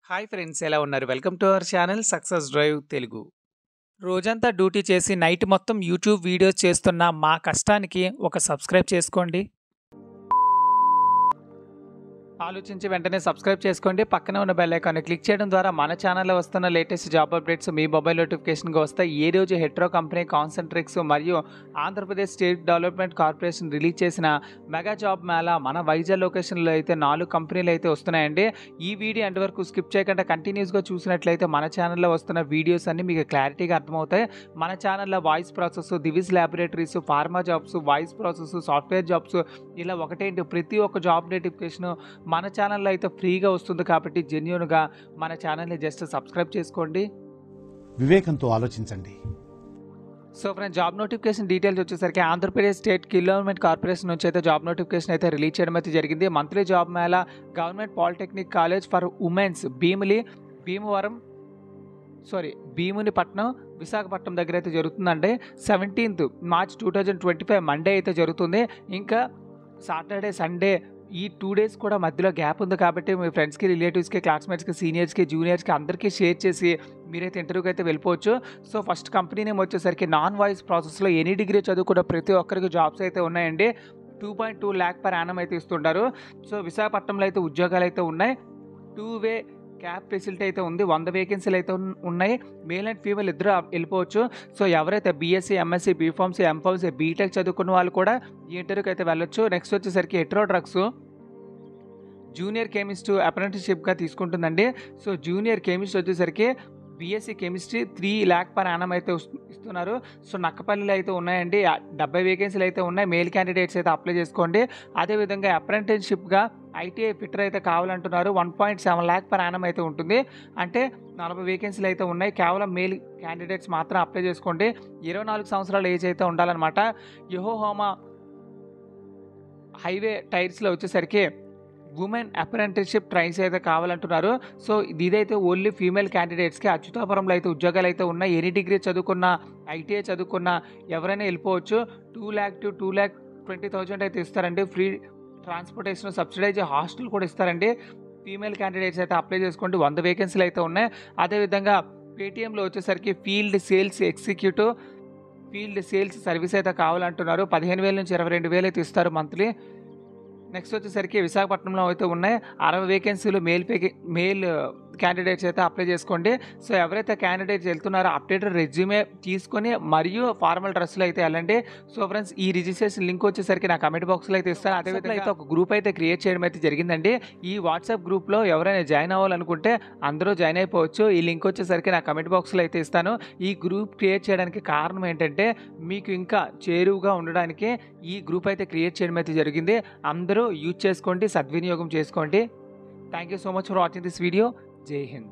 Hi friends, ఎలా ఉన్నారు? Welcome to our channel success drive Telugu. రోజంతా డ్యూటీ చేసి నైట్ మొత్తం యూట్యూబ్ వీడియోస్ చేస్తున్న మా కష్టానికి ఒక సబ్స్క్రైబ్ చేసుకోండి. ఆలోచించి వెంటనే సబ్స్క్రైబ్ చేసుకోండి. పక్కనే ఉన్న బెల్ ఐకాన్ని క్లిక్ చేయడం ద్వారా మన ఛానల్లో వస్తున్న లేటెస్ట్ జాబ్ అప్డేట్స్ మీ మొబైల్ నోటిఫికేషన్గా వస్తాయి. ఈ రోజు హెట్రో కంపెనీ, కాన్సెంట్రిక్స్ మరియు Andhra Pradesh state development corporation release చేసిన మెగా జాబ్ మేళా మన వైజాగ్ లొకేషన్లో అయితే 4 కంపెనీలు అయితే వస్తున్నాయండి. ఈ వీడియో ఎండ్ వరకు స్కిప్ చేయకుండా కంటిన్యూస్గా చూసినట్లయితే మన ఛానల్లో వస్తున్న వీడియోస్ అన్ని మీకు క్లారిటీగా అర్థమవుతాయి. మన ఛానల్లో voice process, Divi's laboratories, pharma jobs, voice process, software jobs ఇలా ఒకటేంటి ప్రతి ఒక్క జాబ్ నోటిఫికేషన్ మన ఛానల్లో అయితే ఫ్రీగా వస్తుంది. కాబట్టి జెన్యూన్గా మన ఛానల్ని జస్ట్ సబ్స్క్రైబ్ చేసుకోండి. వివేకంతో ఆలోచించండి. So friends, job notification details వచ్చేసరికి ఆంధ్రప్రదేశ్ స్టేట్ డెవలప్మెంట్ కార్పొరేషన్ నుంచి అయితే జాబ్ నోటిఫికేషన్ అయితే రిలీజ్ చేయడం అయితే జరిగింది. Monthly job Mela government polytechnic college for women's Bheemunipatnam, Visakhapatnam దగ్గర అయితే జరుగుతుందండి. 17th March 2025 మండే అయితే జరుగుతుంది. ఇంకా సాటర్డే, సండే ఈ 2 days కూడా మధ్యలో గ్యాప్ ఉంది. కాబట్టి మీ ఫ్రెండ్స్కి, రిలేటివ్స్కి, క్లాస్మేట్స్కి, సీనియర్స్కి, జూనియర్స్కి అందరికీ షేర్ చేసి మీరైతే ఇంటర్వ్యూకి అయితే వెళ్ళిపోవచ్చు. సో ఫస్ట్ కంపెనీ నేమ్ వచ్చేసరికి నాన్ వాయిస్ ప్రాసెస్లో ఎనీ డిగ్రీ చదువుకున్న ప్రతి ఒక్కరికి జాబ్స్ అయితే ఉన్నాయండి. 2.2 lakh per annum అయితే ఇస్తుంటారు. సో విశాఖపట్నంలో అయితే ఉద్యోగాలు అయితే ఉన్నాయి. 2-way క్యాబ్ ఫెసిలిటీ అయితే ఉంది. 100 వేకెన్సీలు అయితే ఉన్నాయి. మేల్ అండ్ ఫీమేల్ ఇద్దరు వెళ్ళిపోవచ్చు. సో ఎవరైతే BSc, MSc, BPharm, MPharm, BTech చదువుకున్న వాళ్ళు కూడా ఈ ఇంటర్వ్యూకి అయితే వెళ్ళొచ్చు. నెక్స్ట్ వచ్చేసరికి హెట్రో డ్రగ్స్ జూనియర్ కెమిస్ట్ అప్రెంటిస్షిప్గా తీసుకుంటుందండి. సో జూనియర్ కెమిస్ట్ వచ్చేసరికి BSc chemistry 3 lakh per annum అయితే ఇస్తున్నారు. సో నక్కపల్లిలో అయితే ఉన్నాయండి. 70 వేకెన్సీలు అయితే ఉన్నాయి. మేల్ క్యాండిడేట్స్ అయితే అప్లై చేసుకోండి. అదేవిధంగా అప్రెంటిస్షిప్గా ఐటీఐ ఫిట్టర్ అయితే కావాలంటున్నారు. 1.7 lakh per annum అయితే ఉంటుంది. అంటే 40 వేకెన్సీలు అయితే ఉన్నాయి. కేవలం మేల్ క్యాండిడేట్స్ మాత్రం అప్లై చేసుకోండి. 24 సంవత్సరాల ఏజ్ అయితే ఉండాలన్నమాట. యోకోహామా హైవే టైర్స్లో వచ్చేసరికి ఉమెన్ అప్రెంటిస్షిప్ ట్రైన్స్ అయితే కావాలంటున్నారు. సో ఇదైతే ఓన్లీ ఫీమేల్ క్యాండిడేట్స్కి. అచ్యుతాపురంలో అయితే ఉద్యోగాలు అయితే ఉన్నాయి. ఎనీ డిగ్రీ చదువుకున్న, ఐటీఐ చదువుకున్న ఎవరైనా వెళ్ళిపోవచ్చు. 2 lakh to 2,20,000 అయితే ఇస్తారండి. ఫ్రీ ట్రాన్స్పోర్టేషన్, సబ్సిడైజ్ హాస్టల్ కూడా ఇస్తారండి. ఫీమేల్ క్యాండిడేట్స్ అయితే అప్లై చేసుకోండి. 100 వేకెన్సీలు అయితే ఉన్నాయి. అదేవిధంగా పేటీఎంలో వచ్చేసరికి field sales executive, field sales service అయితే కావాలంటున్నారు. 15,000 నుంచి 22,000 అయితే ఇస్తారు మంత్లీ. నెక్స్ట్ వచ్చేసరికి విశాఖపట్నంలో అయితే ఉన్నాయి. 60 వేకెన్సీలు మేల్ క్యాండిడేట్స్ అయితే అప్లై చేసుకోండి. సో ఎవరైతే క్యాండిడేట్స్ వెళ్తున్నారో అప్డేటెడ్ రెజ్యూమే తీసుకొని మరియు ఫార్మల్ డ్రెస్లో అయితే వెళ్ళండి. సో ఫ్రెండ్స్, ఈ రిజిస్ట్రేషన్ లింక్ వచ్చేసరికి నా కమెంట్ బాక్స్లో అయితే ఇస్తాను. అదేవిధంగా అయితే ఒక గ్రూప్ అయితే క్రియేట్ చేయడం అయితే జరిగిందండి. ఈ వాట్సాప్ గ్రూప్లో ఎవరైనా జాయిన్ అవ్వాలనుకుంటే అందరూ జాయిన్ అయిపోవచ్చు. ఈ లింక్ వచ్చేసరికి నా కమెంట్ బాక్స్లో అయితే ఇస్తాను. ఈ గ్రూప్ క్రియేట్ చేయడానికి కారణం ఏంటంటే మీకు ఇంకా చేరువుగా ఉండడానికి ఈ గ్రూప్ అయితే క్రియేట్ చేయడం అయితే జరిగింది. అందరూ యూజ్ చేసుకోండి, సద్వినియోగం చేసుకోండి. Thank you so much for watching this video. జై హింద్.